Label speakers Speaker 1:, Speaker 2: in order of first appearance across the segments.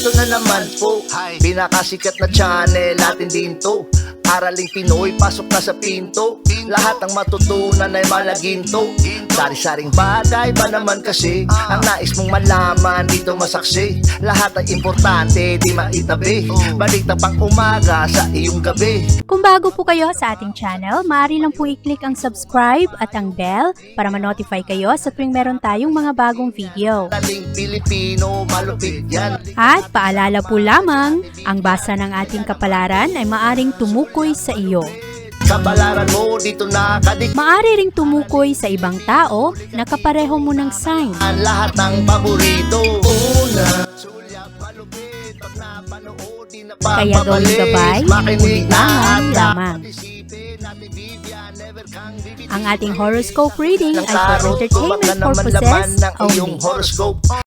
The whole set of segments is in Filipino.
Speaker 1: Eto na naman po, pinakasikat na channel natin din to. Araling Pinoy, pasok na sa pinto. Lahat ng matutunan ay malaginto. Sari-saring bagay ba naman kasi ang nais mong malaman dito masaksi. Lahat ay importante, di maitabi. Balik na pang umaga sa iyong gabi.
Speaker 2: Kung bago po kayo sa ating channel, maaari lang po i-click ang subscribe at ang bell para ma-notify kayo sa tuwing meron tayong mga bagong video.
Speaker 1: Dating Pilipino, malupit yan.
Speaker 2: At paalala po lamang, ang basa ng ating kapalaran ay maaring tumukoy sa iyo.
Speaker 1: Kapalaran mo dito nakadik.
Speaker 2: Maaari ring tumukoy sa ibang tao na kapareho mo ng sign.
Speaker 1: Ang lahat ng paborito. Una, sulyap, malupit. Pag napanood, di na
Speaker 2: Kaya gawing gabay, ulilangan lamang. Ang ating horoscope reading ay for entertainment purposes only.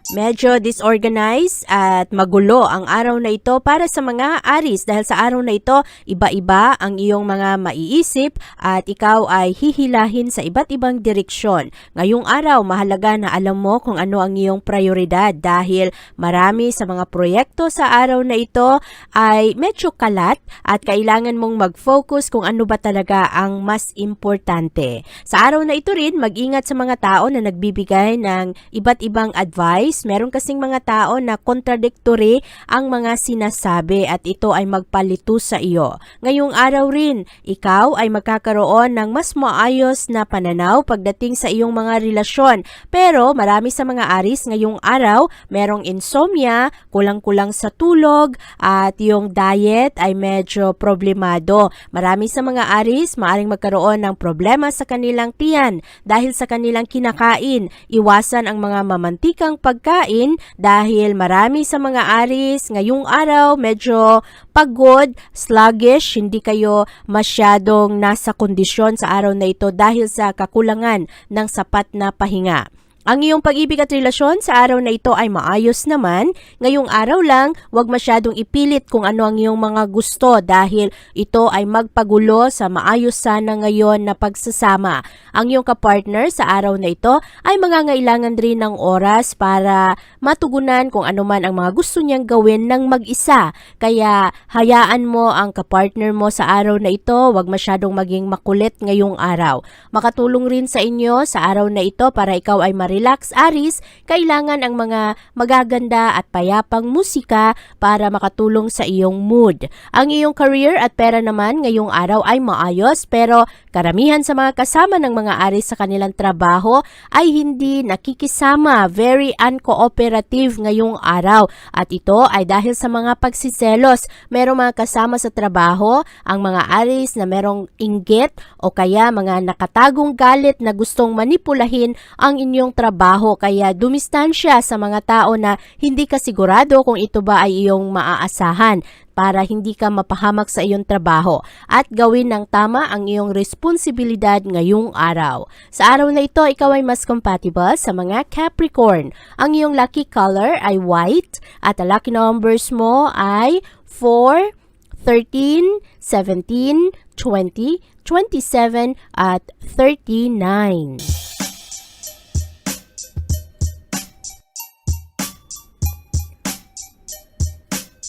Speaker 2: Medyo disorganized at magulo ang araw na ito para sa mga Aries dahil sa araw na ito, iba-iba ang iyong mga maiisip at ikaw ay hihilahin sa iba't ibang direksyon. Ngayong araw, mahalaga na alam mo kung ano ang iyong prioridad dahil marami sa mga proyekto sa araw na ito ay medyo kalat at kailangan mong mag-focus kung ano ba talaga ang mas importante. Sa araw na ito rin, mag-ingat sa mga tao na nagbibigay ng iba't ibang advice. Meron kasing mga tao na contradictory ang mga sinasabi at ito ay magpalito sa iyo. Ngayong araw rin, ikaw ay magkakaroon ng mas maayos na pananaw pagdating sa iyong mga relasyon. Pero marami sa mga Aries ngayong araw, merong insomnia, kulang-kulang sa tulog at yung diet ay medyo problemado. Marami sa mga Aries maaring magkaroon ng problema sa kanilang tiyan dahil sa kanilang kinakain. Iwasan ang mga mamantikang pagkain dahil marami sa mga Aries ngayong araw medyo pagod, sluggish, hindi kayo masyadong nasa kondisyon sa araw na ito dahil sa kakulangan ng sapat na pahinga. Ang iyong pag-ibig at relasyon sa araw na ito ay maayos naman. Ngayong araw lang, huwag masyadong ipilit kung ano ang iyong mga gusto dahil ito ay magpagulo sa maayos sana ngayon na pagsasama. Ang iyong kapartner sa araw na ito ay mangangailangan rin ng oras para matugunan kung ano man ang mga gusto niyang gawin ng mag-isa. Kaya hayaan mo ang kapartner mo sa araw na ito, huwag masyadong maging makulit ngayong araw. Makatulong rin sa inyo sa araw na ito para ikaw ay relax Aries, kailangan ang mga magaganda at payapang musika para makatulong sa iyong mood. Ang iyong career at pera naman ngayong araw ay maayos pero karamihan sa mga kasama ng mga Aries sa kanilang trabaho ay hindi nakikisama, very uncooperative ngayong araw. At ito ay dahil sa mga pagsiselos. Merong mga kasama sa trabaho, ang mga Aries na merong inggit o kaya mga nakatagong galit na gustong manipulahin ang inyong trabaho kaya dumistansya sa mga tao na hindi ka sigurado kung ito ba ay iyong maaasahan para hindi ka mapahamak sa iyong trabaho at gawin ng tama ang iyong responsibilidad ngayong araw. Sa araw na ito, ikaw ay mas compatible sa mga Capricorn. Ang iyong lucky color ay white at ang lucky numbers mo ay 4, 13, 17, 20, 27 at 39.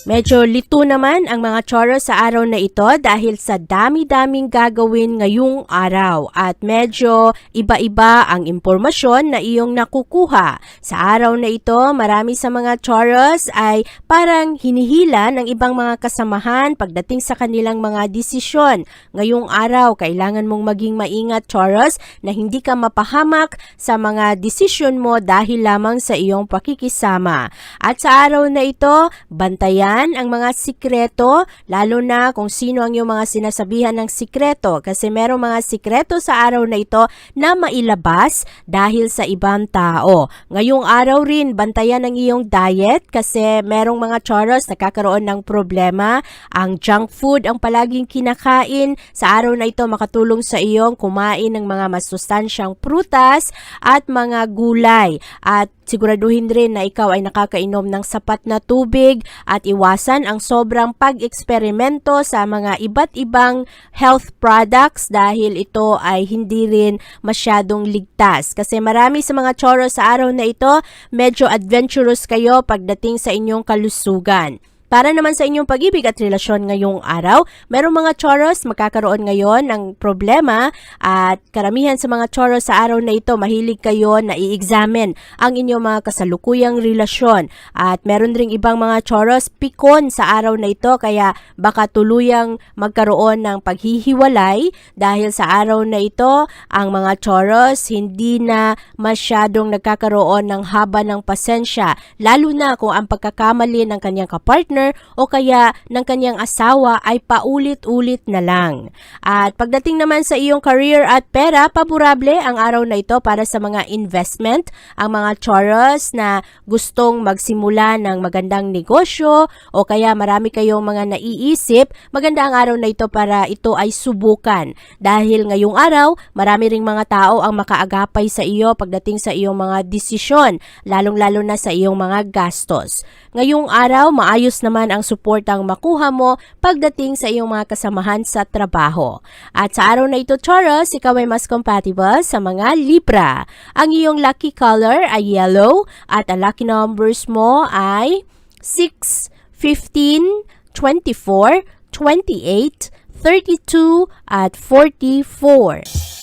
Speaker 2: Medyo lito naman ang mga Taurus sa araw na ito dahil sa dami-daming gagawin ngayong araw at medyo iba-iba ang impormasyon na iyong nakukuha. Sa araw na ito, marami sa mga Taurus ay parang hinihila ng ibang mga kasamahan pagdating sa kanilang mga desisyon. Ngayong araw, kailangan mong maging maingat Taurus na hindi ka mapahamak sa mga desisyon mo dahil lamang sa iyong pakikisama. At sa araw na ito, bantayan ang mga sikreto, lalo na kung sino ang iyong mga sinasabihan ng sikreto kasi merong mga sikreto sa araw na ito na mailabas dahil sa ibang tao. Ngayong araw rin, bantayan ang iyong diet kasi merong mga Taurus nakakaroon ng problema. Ang junk food ang palaging kinakain. Sa araw na ito, makatulong sa iyong kumain ng mga masustansyang prutas at mga gulay. At siguraduhin rin na ikaw ay nakakainom ng sapat na tubig at iwasan ang sobrang pag-eksperimento sa mga iba't ibang health products dahil ito ay hindi rin masyadong ligtas. Kasi marami sa mga choros sa araw na ito, medyo adventurous kayo pagdating sa inyong kalusugan. Para naman sa inyong pag-ibig at relasyon ngayong araw, merong mga choros magkakaroon ngayon ng problema at karamihan sa mga choros sa araw na ito, mahilig kayo na i-examine ang inyong mga kasalukuyang relasyon. At meron ring ibang mga choros pikon sa araw na ito kaya baka tuluyang magkaroon ng paghihiwalay dahil sa araw na ito, ang mga choros hindi na masyadong nagkakaroon ng haba ng pasensya, lalo na kung ang pagkakamali ng kanyang kapartner o kaya ng kanyang asawa ay paulit-ulit na lang. At pagdating naman sa iyong career at pera, paborable ang araw na ito para sa mga investment, ang mga choros na gustong magsimula ng magandang negosyo o kaya marami kayong mga naiisip, maganda ang araw na ito para ito ay subukan. Dahil ngayong araw, marami ring mga tao ang makaagapay sa iyo pagdating sa iyong mga desisyon, lalong-lalo na sa iyong mga gastos. Ngayong araw, maayos naman ang suportang makuha mo pagdating sa iyong mga kasamahan sa trabaho. At sa araw na ito, Taurus, ikaw ay mas compatible sa mga Libra. Ang iyong lucky color ay yellow at ang lucky numbers mo ay 6, 15, 24, 28, 32 at 44.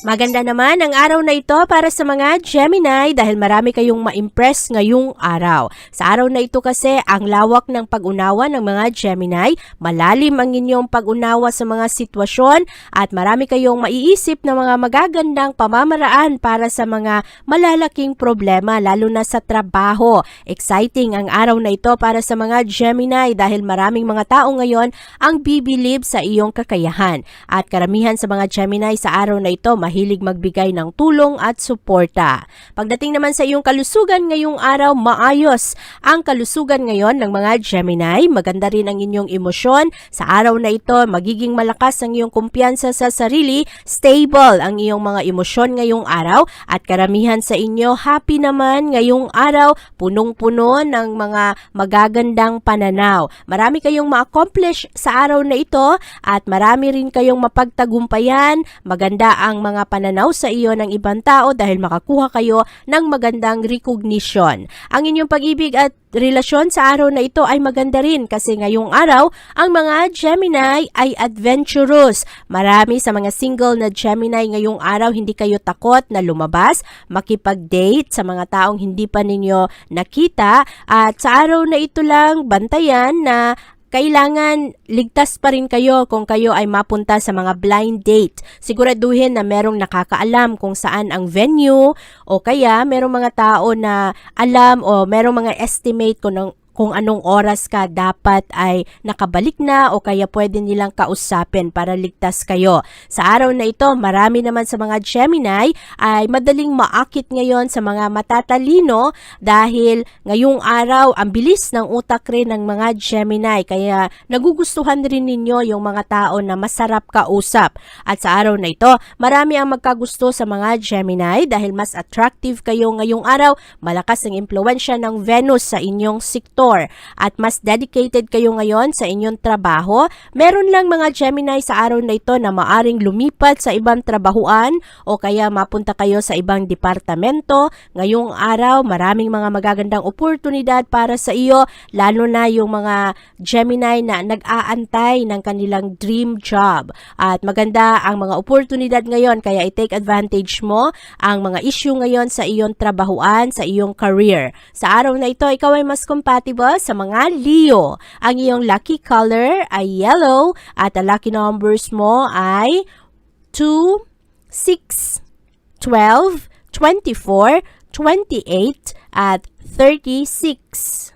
Speaker 2: Maganda naman ang araw na ito para sa mga Gemini dahil marami kayong ma-impress ngayong araw. Sa araw na ito kasi, ang lawak ng pag-unawa ng mga Gemini, malalim ang inyong pag-unawa sa mga sitwasyon at marami kayong maiisip na mga magagandang pamamaraan para sa mga malalaking problema lalo na sa trabaho. Exciting ang araw na ito para sa mga Gemini dahil maraming mga tao ngayon ang bibilib sa iyong kakayahan. At karamihan sa mga Gemini sa araw na ito, mahilig magbigay ng tulong at suporta. Pagdating naman sa iyong kalusugan ngayong araw, maayos ang kalusugan ngayon ng mga Gemini. Maganda rin ang inyong emosyon. Sa araw na ito, magiging malakas ang iyong kumpiyansa sa sarili, stable ang iyong mga emosyon ngayong araw at karamihan sa inyo happy naman ngayong araw, punong-puno ng mga magagandang pananaw. Marami kayong ma-accomplish sa araw na ito at marami rin kayong mapagtagumpayan. Maganda ang mga pananaw sa iyo ng ibang tao dahil makakuha kayo ng magandang recognition. Ang inyong pag-ibig at relasyon sa araw na ito ay maganda rin kasi ngayong araw, ang mga Gemini ay adventurous. Marami sa mga single na Gemini ngayong araw, hindi kayo takot na lumabas, makipag-date sa mga taong hindi pa ninyo nakita at sa araw na ito lang, bantayan na kailangan ligtas pa rin kayo kung kayo ay mapunta sa mga blind date. Siguraduhin na merong nakakaalam kung saan ang venue o kaya merong mga tao na alam o merong mga estimate kung anong oras ka dapat ay nakabalik na o kaya pwede nilang kausapin para ligtas kayo. Sa araw na ito, marami naman sa mga Gemini ay madaling maakit ngayon sa mga matatalino dahil ngayong araw, ang bilis ng utak rin ng mga Gemini kaya nagugustuhan rin ninyo yung mga tao na masarap kausap. At sa araw na ito, marami ang magkagusto sa mga Gemini dahil mas attractive kayo ngayong araw, malakas ang impluwensya ng Venus sa inyong sektor at mas dedicated kayo ngayon sa inyong trabaho. Meron lang mga Gemini sa araw na ito na maaring lumipat sa ibang trabahuan o kaya mapunta kayo sa ibang departamento. Ngayong araw, maraming mga magagandang oportunidad para sa iyo, lalo na yung mga Gemini na nag-aantay ng kanilang dream job. At maganda ang mga oportunidad ngayon kaya i-take advantage mo ang mga issue ngayon sa iyong trabahuan, sa iyong career. Sa araw na ito, ikaw ay mas compatible sa mga Leo. Ang iyong lucky color ay yellow at ang lucky numbers mo ay 2, 6, 12, 24, 28 at 36.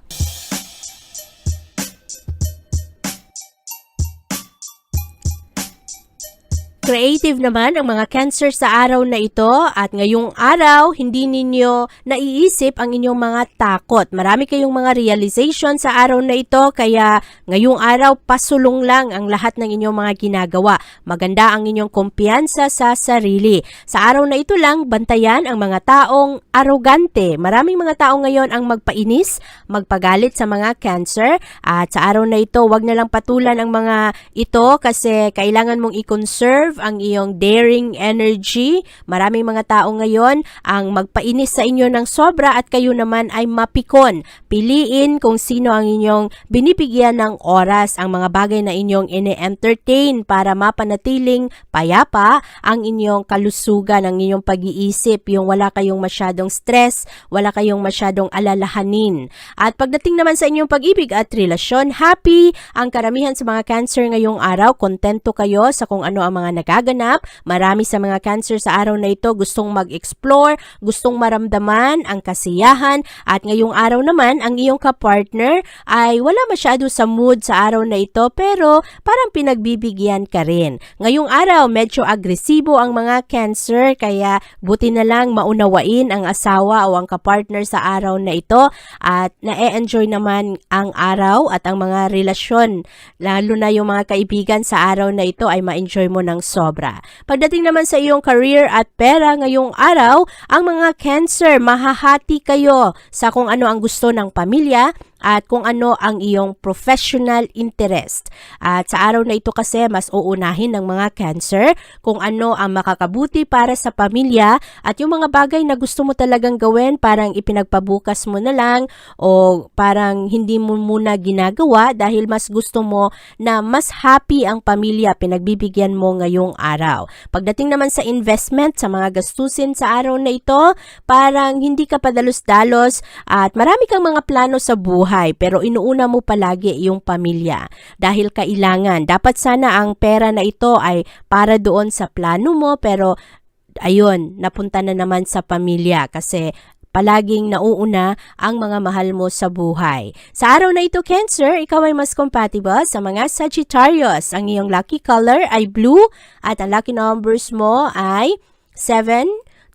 Speaker 2: Creative naman ang mga Cancer sa araw na ito at ngayong araw, hindi ninyo naiisip ang inyong mga takot. Marami kayong mga realization sa araw na ito kaya ngayong araw pasulong lang ang lahat ng inyong mga ginagawa. Maganda ang inyong kumpiyansa sa sarili. Sa araw na ito lang, bantayan ang mga taong arrogante. Maraming mga tao ngayon ang magpainis, magpagalit sa mga Cancer at sa araw na ito, wag na lang patulan ang mga ito kasi kailangan mong i-conserve ang iyong daring energy. Maraming mga tao ngayon ang magpainis sa inyo ng sobra at kayo naman ay mapikon. Piliin kung sino ang inyong binibigyan ng oras, ang mga bagay na inyong ine-entertain para mapanatiling payapa ang inyong kalusugan, ang inyong pag-iisip, yung wala kayong masyadong stress, wala kayong masyadong alalahanin. At pagdating naman sa inyong pag-ibig at relasyon, happy ang karamihan sa mga Cancer ngayong araw. Kontento kayo sa kung ano ang mga nagaganap. Marami sa mga Cancer sa araw na ito gustong mag-explore, gustong maramdaman ang kasiyahan at ngayong araw naman ang iyong kapartner ay wala masyado sa mood sa araw na ito pero parang pinagbibigyan ka rin. Ngayong araw medyo agresibo ang mga Cancer kaya buti na lang maunawain ang asawa o ang kapartner sa araw na ito at na-enjoy naman ang araw at ang mga relasyon, lalo na yung mga kaibigan sa araw na ito ay ma-enjoy mo ng sobra. Pagdating naman sa iyong career at pera ngayong araw, ang mga Cancer, mahahati kayo sa kung ano ang gusto ng pamilya at kung ano ang iyong professional interest. At sa araw na ito kasi mas uunahin ng mga Cancer kung ano ang makakabuti para sa pamilya at yung mga bagay na gusto mo talagang gawin parang ipinagpabukas mo na lang o parang hindi mo muna ginagawa dahil mas gusto mo na mas happy ang pamilya, pinagbibigyan mo ngayong araw. Pagdating naman sa investment, sa mga gastusin sa araw na ito, parang hindi ka padalos-dalos at marami kang mga plano sa buhay pero inuuna mo palagi yung pamilya dahil kailangan. Dapat sana ang pera na ito ay para doon sa plano mo pero ayun, napunta na naman sa pamilya kasi palaging nauuna ang mga mahal mo sa buhay. Sa araw na ito, Cancer, ikaw ay mas compatible sa mga Sagittarius. Ang iyong lucky color ay blue at ang lucky numbers mo ay 7,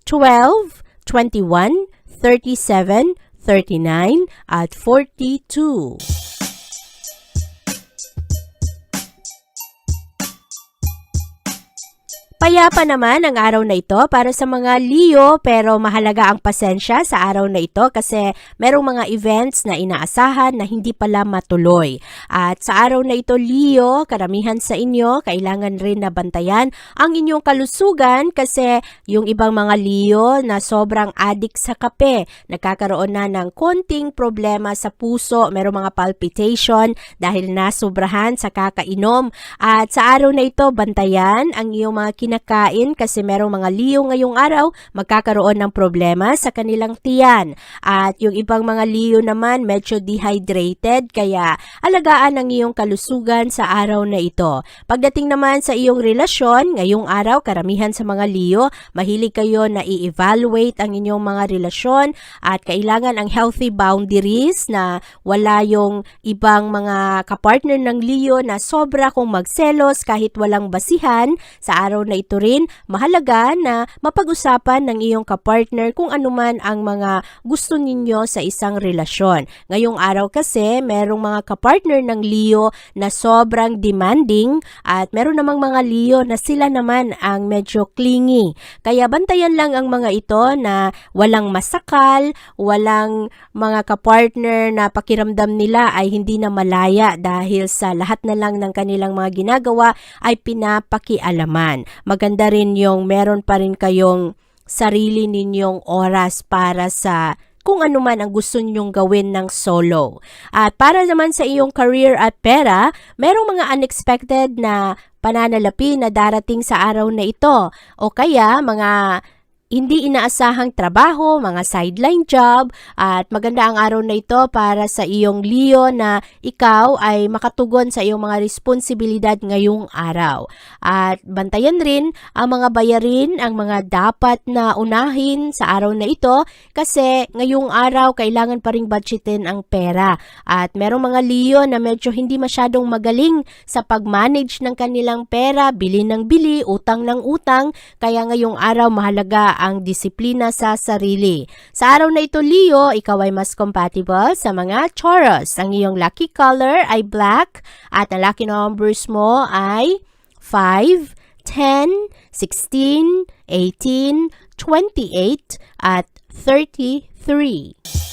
Speaker 2: 12, 21, 37, 39, at 42. Payapa naman ang araw na ito para sa mga Leo pero mahalaga ang pasensya sa araw na ito kasi merong mga events na inaasahan na hindi pala matuloy. At sa araw na ito, Leo, karamihan sa inyo, kailangan rin na bantayan ang inyong kalusugan kasi yung ibang mga Leo na sobrang addict sa kape, nagkakaroon na ng konting problema sa puso, merong mga palpitation dahil nasobrahan sa kakainom. At sa araw na ito, bantayan ang iyong mga kinakain kasi merong mga Leo ngayong araw magkakaroon ng problema sa kanilang tiyan. At yung ibang mga Leo naman medyo dehydrated kaya alagaan ang iyong kalusugan sa araw na ito. Pagdating naman sa iyong relasyon, ngayong araw karamihan sa mga Leo, mahilig kayo na i-evaluate ang inyong mga relasyon at kailangan ang healthy boundaries na wala yung ibang mga kapartner ng Leo na sobra kong magselos kahit walang basihan. Sa araw na ito rin, mahalaga na mapag-usapan ng iyong kapartner kung anuman ang mga gusto ninyo sa isang relasyon. Ngayong araw kasi, merong mga kapartner ng Leo na sobrang demanding at meron namang mga Leo na sila naman ang medyo clingy. Kaya bantayan lang ang mga ito na walang masakal, walang mga kapartner na pakiramdam nila ay hindi na malaya dahil sa lahat na lang ng kanilang mga ginagawa ay pinapakialaman. Maganda rin yung meron pa rin kayong sarili ninyong oras para sa kung ano man ang gusto ninyong gawin ng solo. At para naman sa iyong career at pera, merong mga unexpected na pananalapi na darating sa araw na ito. O kaya mga hindi inaasahang trabaho, mga sideline job, at maganda ang araw na ito para sa iyong Leo na ikaw ay makatugon sa iyong mga responsibilidad ngayong araw. At bantayan rin ang mga bayarin, ang mga dapat na unahin sa araw na ito kasi ngayong araw kailangan pa ring budgetin ang pera. At merong mga Leo na medyo hindi masyadong magaling sa pag-manage ng kanilang pera, bili ng bili, utang ng utang, kaya ngayong araw mahalaga ang disiplina sa sarili. Sa araw na ito, Leo, ikaw ay mas compatible sa mga Taurus. Ang iyong lucky color ay black at ang lucky numbers mo ay 5, 10, 16, 18, 28 at 33.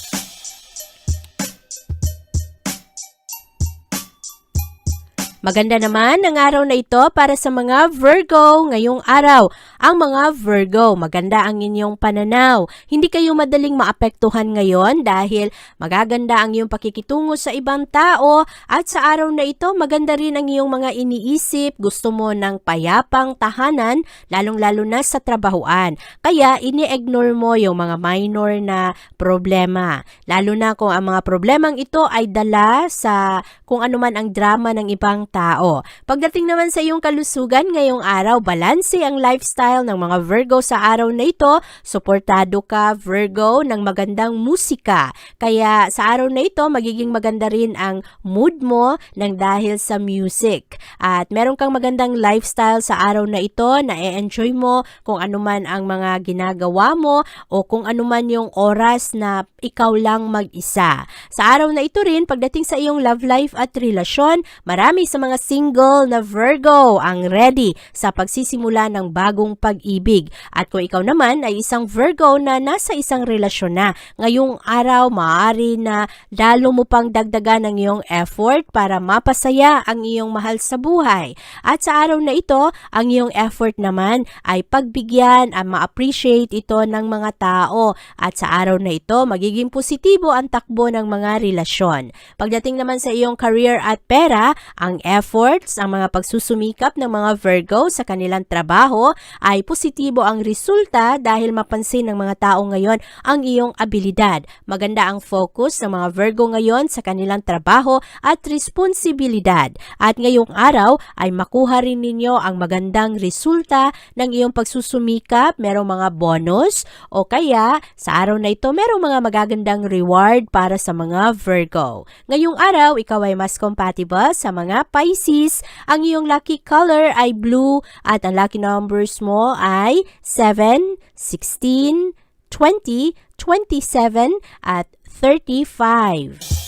Speaker 2: Maganda naman ang araw na ito para sa mga Virgo ngayong araw. Ang mga Virgo, maganda ang inyong pananaw. Hindi kayo madaling maapektuhan ngayon dahil magaganda ang iyong pakikitungo sa ibang tao at sa araw na ito maganda rin ang iyong mga iniisip. Gusto mo ng payapang tahanan, lalong-lalo na sa trabahuan. Kaya ini-ignore mo yung mga minor na problema. Lalo na kung ang mga problemang ito ay dala sa kung ano man ang drama ng ibang tao. Pagdating naman sa iyong kalusugan ngayong araw, balanse ang lifestyle ng mga Virgo sa araw na ito. Suportado ka, Virgo, ng magandang musika. Kaya sa araw na ito, magiging maganda rin ang mood mo ng dahil sa music. At meron kang magandang lifestyle sa araw na ito na e-enjoy mo kung ano man ang mga ginagawa mo o kung ano man yung oras na ikaw lang mag-isa. Sa araw na ito rin, pagdating sa iyong love life at relasyon, marami sa mga single na Virgo ang ready sa pagsisimula ng bagong pag-ibig. At kung ikaw naman ay isang Virgo na nasa isang relasyon na, ngayong araw maaari na lalo mo pang dagdagan ang iyong effort para mapasaya ang iyong mahal sa buhay. At sa araw na ito, ang iyong effort naman ay pagbigyan at ma-appreciate ito ng mga tao. At sa araw na ito, magiging positibo ang takbo ng mga relasyon. Pagdating naman sa iyong career at pera, ang efforts, ang mga pagsusumikap ng mga Virgo sa kanilang trabaho ay positibo ang resulta dahil mapansin ng mga tao ngayon ang iyong abilidad. Maganda ang focus ng mga Virgo ngayon sa kanilang trabaho at responsibilidad. At ngayong araw ay makuha rin ninyo ang magandang resulta ng iyong pagsusumikap, merong mga bonus o kaya sa araw na ito merong mga magagandang reward para sa mga Virgo. Ngayong araw, ikaw ay mas compatible sa mga Pisces. Ang iyong lucky color ay blue at ang lucky numbers mo ay 7, 16, 20, 27 at 35.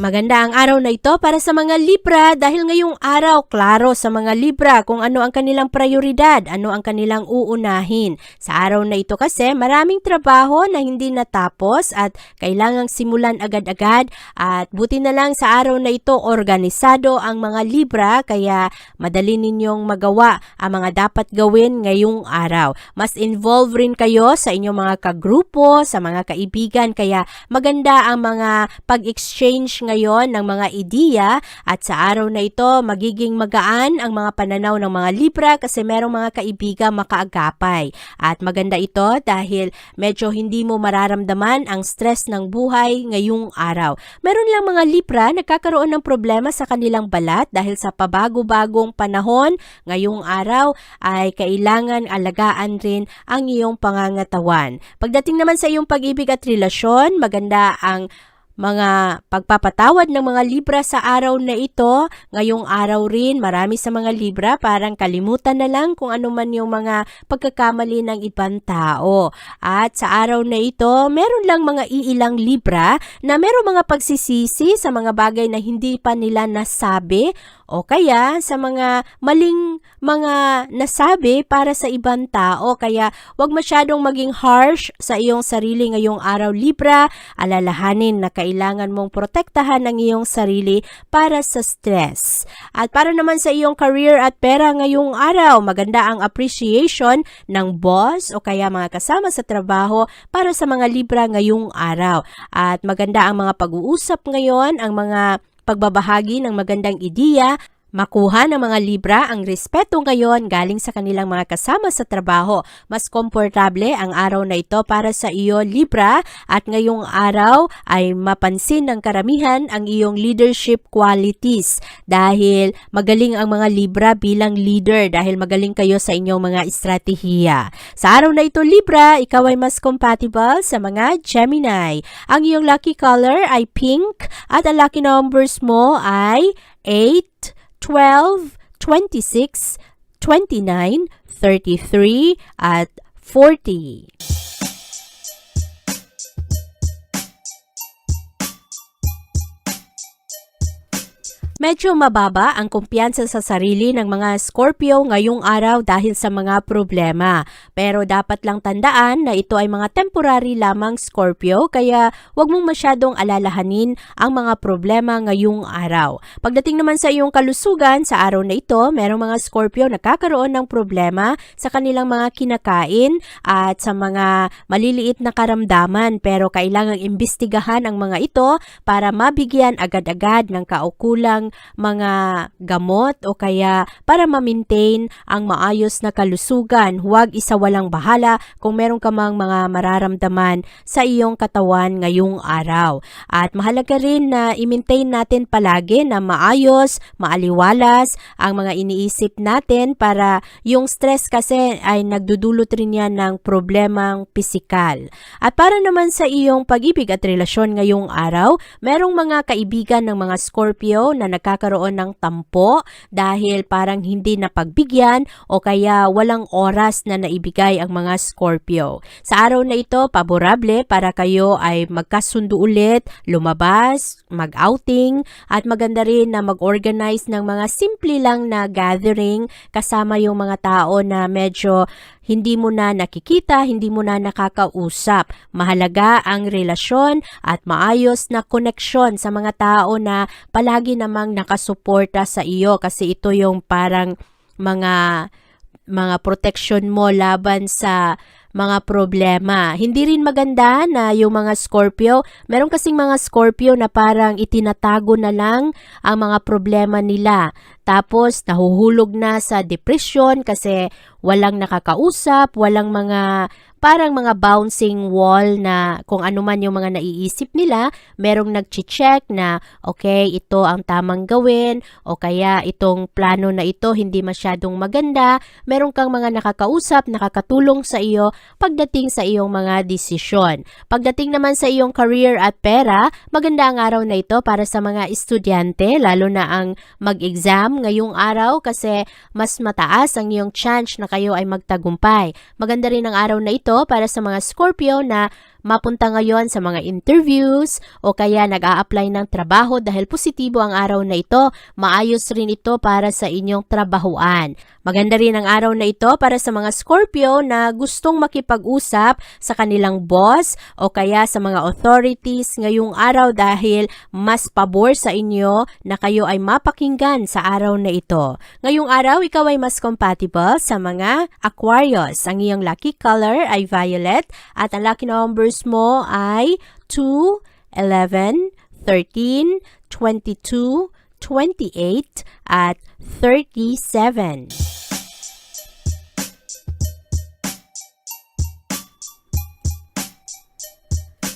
Speaker 2: Maganda ang araw na ito para sa mga Libra dahil ngayong araw, klaro sa mga Libra kung ano ang kanilang prioridad, ano ang kanilang uunahin. Sa araw na ito kasi maraming trabaho na hindi natapos at kailangang simulan agad-agad at buti na lang sa araw na ito organisado ang mga Libra kaya madali ninyong magawa ang mga dapat gawin ngayong araw. Mas involved rin kayo sa inyong mga kagrupo, sa mga kaibigan kaya maganda ang mga pag-exchange ngayon ng mga ideya at sa araw na ito magiging magaan ang mga pananaw ng mga Libra kasi merong mga kaibigan makaagapay. At maganda ito dahil medyo hindi mo mararamdaman ang stress ng buhay ngayong araw. Meron lang mga Libra nagkakaroon ng problema sa kanilang balat dahil sa pabago-bagong panahon ngayong araw ay kailangan alagaan rin ang iyong pangangatawan. Pagdating naman sa iyong pag-ibig at relasyon, maganda ang mga pagpapatawad ng mga Libra sa araw na ito. Ngayong araw rin, marami sa mga Libra parang kalimutan na lang kung ano man yung mga pagkakamali ng ibang tao. At sa araw na ito, meron lang mga iilang Libra na meron mga pagsisisi sa mga bagay na hindi pa nila nasabi o kaya sa mga maling mga nasabi para sa ibang tao. Kaya wag masyadong maging harsh sa iyong sarili ngayong araw, Libra. Alalahanin na kailangan mong protektahan ang iyong sarili para sa stress. At para naman sa iyong career at pera ngayong araw, maganda ang appreciation ng boss o kaya mga kasama sa trabaho para sa mga Libra ngayong araw. At maganda ang mga pag-uusap ngayon, ang mga pagbabahagi ng magandang ideya, Makuha ng mga Libra ang respeto ngayon galing sa kanilang mga kasama sa trabaho. Mas komportable ang araw na ito para sa iyo, Libra, at ngayong araw ay mapansin ng karamihan ang iyong leadership qualities dahil magaling ang mga Libra bilang leader dahil magaling kayo sa inyong mga estratehiya. Sa araw na ito, Libra, ikaw ay mas compatible sa mga Gemini. Ang iyong lucky color ay pink at ang lucky numbers mo ay 8, 12, 26, 29, 33, at 40. Medyo mababa ang kumpiyansa sa sarili ng mga Scorpio ngayong araw dahil sa mga problema. Pero dapat lang tandaan na ito ay mga temporary lamang, Scorpio, kaya huwag mong masyadong alalahanin ang mga problema ngayong araw. Pagdating naman sa iyong kalusugan, sa araw na ito, merong mga Scorpio nakakaroon ng problema sa kanilang mga kinakain at sa mga maliliit na karamdaman. Pero kailangang imbestigahan ang mga ito para mabigyan agad-agad ng kaukulang mga gamot o kaya para ma-maintain ang maayos na kalusugan. Huwag isawalang bahala kung meron ka mang mga mararamdaman sa iyong katawan ngayong araw. At mahalaga rin na i-maintain natin palagi na maayos, maaliwalas ang mga iniisip natin para yung stress kasi ay nagdudulot rin yan ng problemang pisikal. At para naman sa iyong pag-ibig at relasyon ngayong araw, merong mga kaibigan ng mga Scorpio na nagkakaroon ng tampo dahil parang hindi napagbigyan o kaya walang oras na naibigay ang mga Scorpio. Sa araw na ito, paborable para kayo ay magkasundo ulit, lumabas, mag-outing, at maganda rin na mag-organize ng mga simple lang na gathering kasama yung mga tao na medyo hindi mo na nakikita, hindi mo na nakakausap. Mahalaga ang relasyon at maayos na koneksyon sa mga tao na palagi namang nakasuporta sa iyo kasi ito yung parang mga protection mo laban sa mga problema. Hindi rin maganda na yung mga Scorpio, meron kasing mga Scorpio na parang itinatago na lang ang mga problema nila. Tapos nahuhulog na sa depression kasi walang nakakausap, walang parang mga bouncing wall na kung ano man yung mga naiisip nila, merong nag-check na okay, ito ang tamang gawin o kaya itong plano na ito hindi masyadong maganda. Meron kang mga nakakausap, nakakatulong sa iyo pagdating sa iyong mga desisyon. Pagdating naman sa iyong career at pera, maganda ang araw na ito para sa mga estudyante, lalo na ang mag-exam ngayong araw kasi mas mataas ang iyong chance na kayo ay magtagumpay. Maganda rin ang araw na ito para sa mga Scorpio na mapunta ngayon sa mga interviews o kaya nag-a-apply ng trabaho dahil positibo ang araw na ito. Maayos rin ito para sa inyong trabahuan. Maganda rin ang araw na ito para sa mga Scorpio na gustong makipag-usap sa kanilang boss o kaya sa mga authorities ngayong araw dahil mas pabor sa inyo na kayo ay mapakinggan sa araw na ito. Ngayong araw, ikaw ay mas compatible sa mga Aquarius. Ang iyong lucky color ay violet at ang lucky numbers mo ay 2, 11, 13, 22, 28, at 37.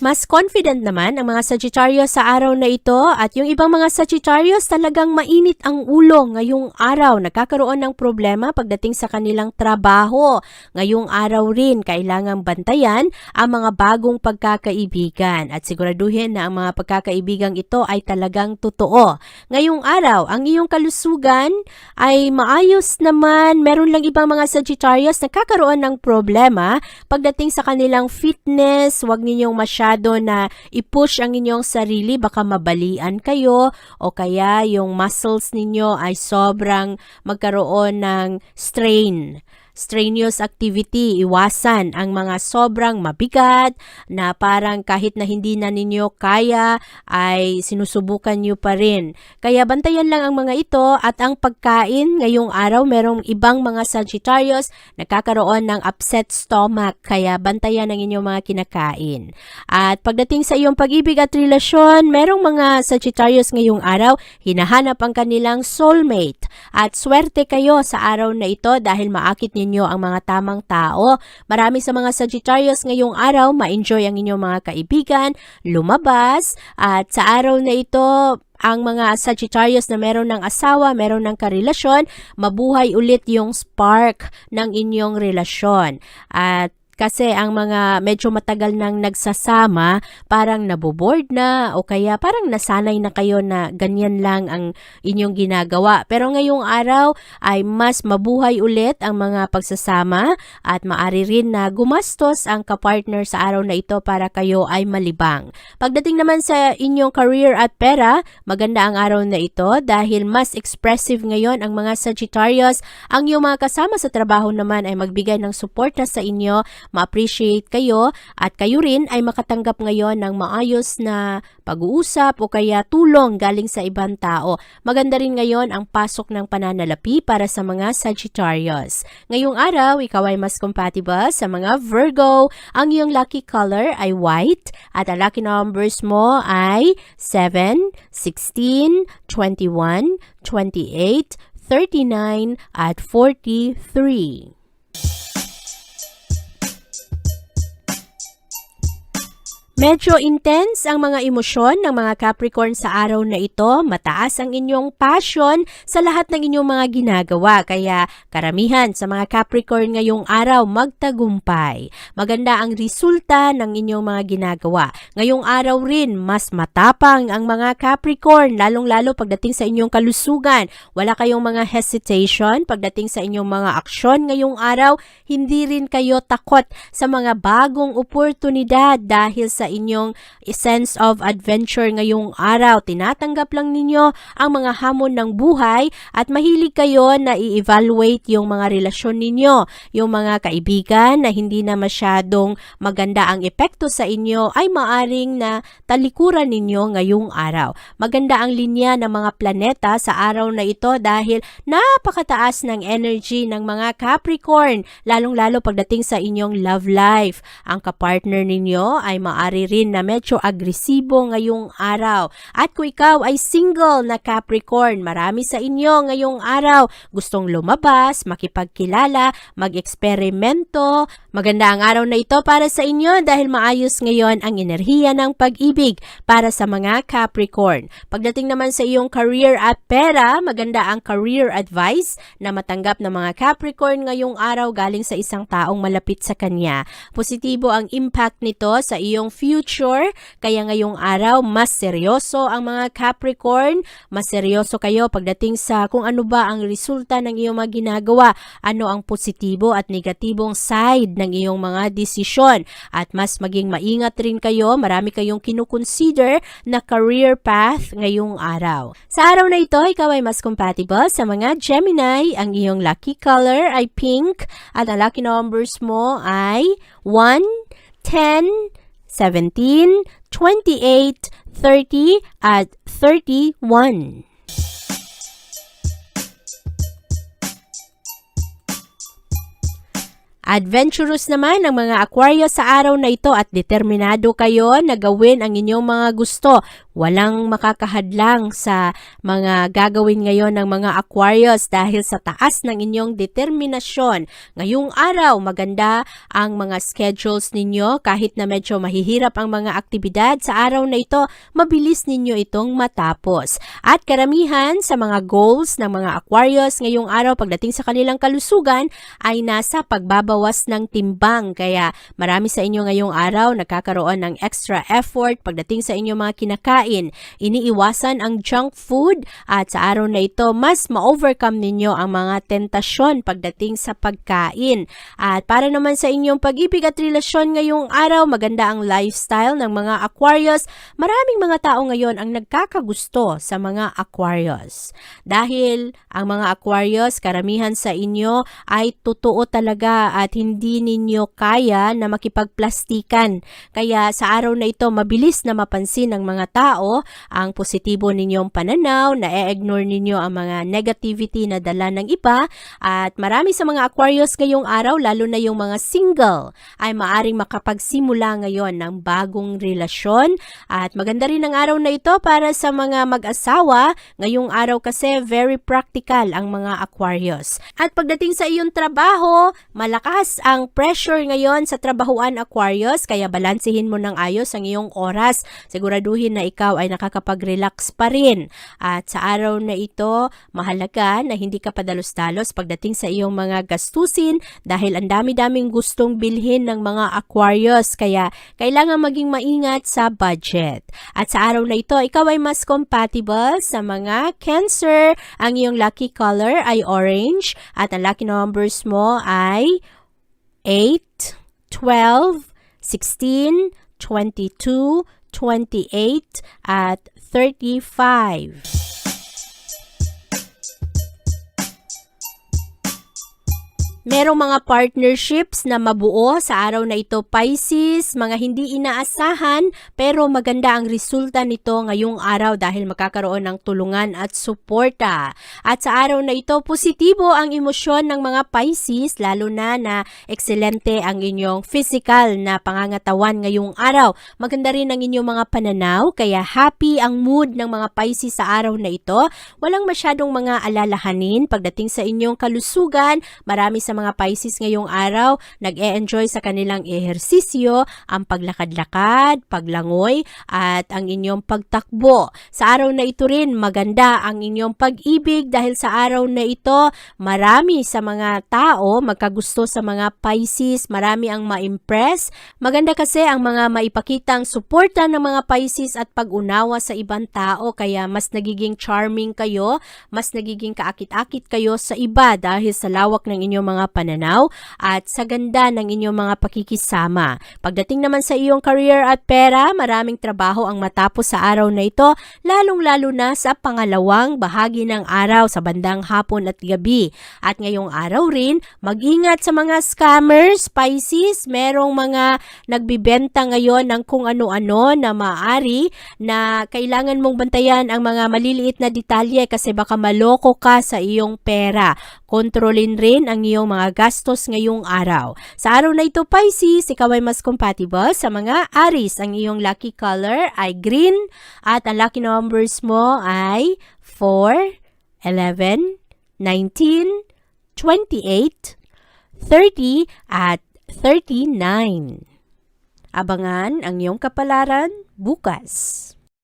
Speaker 2: Mas confident naman ang mga Sagittarius sa araw na ito at yung ibang mga Sagittarius talagang mainit ang ulo ngayong araw. Nagkakaroon ng problema pagdating sa kanilang trabaho. Ngayong araw rin kailangang bantayan ang mga bagong pagkakaibigan at siguraduhin na ang mga pagkakaibigang ito ay talagang totoo. Ngayong araw, ang iyong kalusugan ay maayos naman. Meron lang ibang mga Sagittarius nagkakaroon ng problema pagdating sa kanilang fitness. Huwag ninyong masyado na i-push ang inyong sarili, baka mabalian kayo o kaya yung muscles ninyo ay sobrang magkaroon ng strain. strenuous activity. Iwasan ang mga sobrang mabigat na parang kahit na hindi na ninyo kaya ay sinusubukan nyo pa rin. Kaya bantayan lang ang mga ito at ang pagkain ngayong araw merong ibang mga Sagittarius nagkakaroon ng upset stomach kaya bantayan ang inyong mga kinakain. At pagdating sa iyong pag-ibig at relasyon, merong mga Sagittarius ngayong araw hinahanap ang kanilang soulmate at swerte kayo sa araw na ito dahil maakit ninyo ang mga tamang tao. Marami sa mga Sagittarius ngayong araw ma-enjoy ang inyong mga kaibigan, lumabas at sa araw na ito ang mga Sagittarius na meron ng asawa, meron ng karelasyon, mabuhay ulit yung spark ng inyong relasyon. At kasi ang mga medyo matagal nang nagsasama, parang naboboard na o kaya parang nasanay na kayo na ganyan lang ang inyong ginagawa. Pero ngayong araw ay mas mabuhay ulit ang mga pagsasama at maaari rin na gumastos ang kapartner sa araw na ito para kayo ay malibang. Pagdating naman sa inyong career at pera, maganda ang araw na ito dahil mas expressive ngayon ang mga Sagittarius. Ang iyong mga kasama sa trabaho naman ay magbigay ng suporta sa inyo, ma-appreciate kayo at kayo rin ay makatanggap ngayon ng maayos na pag-uusap o kaya tulong galing sa ibang tao. Maganda rin ngayon ang pasok ng pananalapi para sa mga Sagittarius. Ngayong araw, ikaw ay mas compatible sa mga Virgo. Ang iyong lucky color ay white at ang lucky numbers mo ay 7, 16, 21, 28, 39 at 43. Medyo intense ang mga emosyon ng mga Capricorn sa araw na ito. Mataas ang inyong passion sa lahat ng inyong mga ginagawa. Kaya karamihan sa mga Capricorn ngayong araw magtagumpay. Maganda ang resulta ng inyong mga ginagawa. Ngayong araw rin, mas matapang ang mga Capricorn, lalong-lalo pagdating sa inyong kalusugan. Wala kayong mga hesitation pagdating sa inyong mga aksyon ngayong araw. Hindi rin kayo takot sa mga bagong oportunidad dahil sa inyong sense of adventure ngayong araw. Tinatanggap lang ninyo ang mga hamon ng buhay at mahilig kayo na i-evaluate yung mga relasyon ninyo. Yung mga kaibigan na hindi na masyadong maganda ang epekto sa inyo ay maaring na talikuran ninyo ngayong araw. Maganda ang linya ng mga planeta sa araw na ito dahil napakataas ng energy ng mga Capricorn, lalong-lalo pagdating sa inyong love life. Ang kapartner ninyo ay maaari rin na medyo agresibo ngayong araw. At kung ikaw ay single na Capricorn, marami sa inyo ngayong araw gustong lumabas, makipagkilala, mag-eksperimento. Maganda ang araw na ito para sa inyo dahil maayos ngayon ang enerhiya ng pag-ibig para sa mga Capricorn. Pagdating naman sa iyong career at pera, maganda ang career advice na matanggap ng mga Capricorn ngayong araw galing sa isang taong malapit sa kanya. Positibo ang impact nito sa iyong future, kaya ngayong araw mas seryoso ang mga Capricorn, mas seryoso kayo pagdating sa kung ano ba ang resulta ng iyong mga ginagawa, ano ang positibo at negatibong side ng iyong mga desisyon, at mas maging maingat rin kayo, marami kayong kinukonsider na career path ngayong araw. Sa araw na ito, ikaw ay mas compatible sa mga Gemini, ang iyong lucky color ay pink at ang lucky numbers mo ay 1, 10, 17, 28, 30 at 31. Adventurous naman ang mga Aquarius sa araw na ito at determinado kayo na gawin ang inyong mga gusto. Walang makakahadlang sa mga gagawin ngayon ng mga Aquarius dahil sa taas ng inyong determinasyon. Ngayong araw, maganda ang mga schedules ninyo kahit na medyo mahihirap ang mga aktibidad sa araw na ito, mabilis ninyo itong matapos. At karamihan sa mga goals ng mga Aquarius ngayong araw pagdating sa kanilang kalusugan ay nasa pagbabawi magbabawas ng timbang. Kaya marami sa inyo ngayong araw nagkakaroon ng extra effort pagdating sa inyong mga kinakain. Iniiwasan ang junk food at sa araw na ito mas ma-overcome ninyo ang mga tentasyon pagdating sa pagkain. At para naman sa inyong pag-ibig at relasyon ngayong araw, maganda ang lifestyle ng mga Aquarius. Maraming mga tao ngayon ang nagkakagusto sa mga Aquarius. Dahil ang mga Aquarius, karamihan sa inyo ay totoo talaga at hindi ninyo kaya na makipagplastikan. Kaya sa araw na ito, mabilis na mapansin ng mga tao ang positibo ninyong pananaw, na i-ignore ninyo ang mga negativity na dala ng iba. At marami sa mga Aquarius ngayong araw, lalo na yung mga single, ay maaring makapagsimula ngayon ng bagong relasyon. At maganda rin ang araw na ito para sa mga mag-asawa. Ngayong araw kasi very practical ang mga Aquarius. At pagdating sa iyong trabaho, malakas ang pressure ngayon sa trabahuan Aquarius, kaya balansehin mo ng ayos ang iyong oras. Siguraduhin na ikaw ay nakakapag-relax pa rin. At sa araw na ito, mahalaga na hindi ka padalos-dalos pagdating sa iyong mga gastusin dahil ang dami-daming gustong bilhin ng mga Aquarius, kaya kailangan maging maingat sa budget. At sa araw na ito, ikaw ay mas compatible sa mga Cancer. Ang iyong lucky color ay orange at ang lucky numbers mo ay 8, 12, 16, 22, 28 at 35. Merong mga partnerships na mabuo sa araw na ito, Pisces, mga hindi inaasahan pero maganda ang resulta nito ngayong araw dahil makakaroon ng tulungan at suporta. At sa araw na ito, positibo ang emosyon ng mga Pisces, lalo na ekscelente ang inyong physical na pangangatawan ngayong araw. Maganda rin ang inyong mga pananaw, kaya happy ang mood ng mga Pisces sa araw na ito. Walang masyadong mga alalahanin pagdating sa inyong kalusugan. Marami sa mga Pisces ngayong araw, nag-e-enjoy sa kanilang ehersisyo, ang paglakad-lakad, paglangoy, at ang inyong pagtakbo. Sa araw na ito rin, maganda ang inyong pag-ibig dahil sa araw na ito, marami sa mga tao magkagusto sa mga Pisces, marami ang ma-impress. Maganda kasi ang mga maipakitang suporta ng mga Pisces at pag-unawa sa ibang tao, kaya mas nagiging charming kayo, mas nagiging kaakit-akit kayo sa iba dahil sa lawak ng inyong mga pananaw at sa ganda ng inyong mga pakikisama. Pagdating naman sa iyong career at pera, maraming trabaho ang matapos sa araw na ito, lalong-lalo na sa pangalawang bahagi ng araw sa bandang hapon at gabi. At ngayong araw rin, mag-ingat sa mga scammers, Pisces. Merong mga nagbibenta ngayon ng kung ano-ano na maaari na kailangan mong bantayan ang mga maliliit na detalye kasi baka maloko ka sa iyong pera. Kontrolin rin ang iyong mga gastos ngayong araw. Sa araw na ito, Pisces, ikaw ay mas compatible sa mga Aries. Ang iyong lucky color ay green at ang lucky numbers mo ay 4, 11, 19, 28, 30 at 39. Abangan ang iyong kapalaran bukas.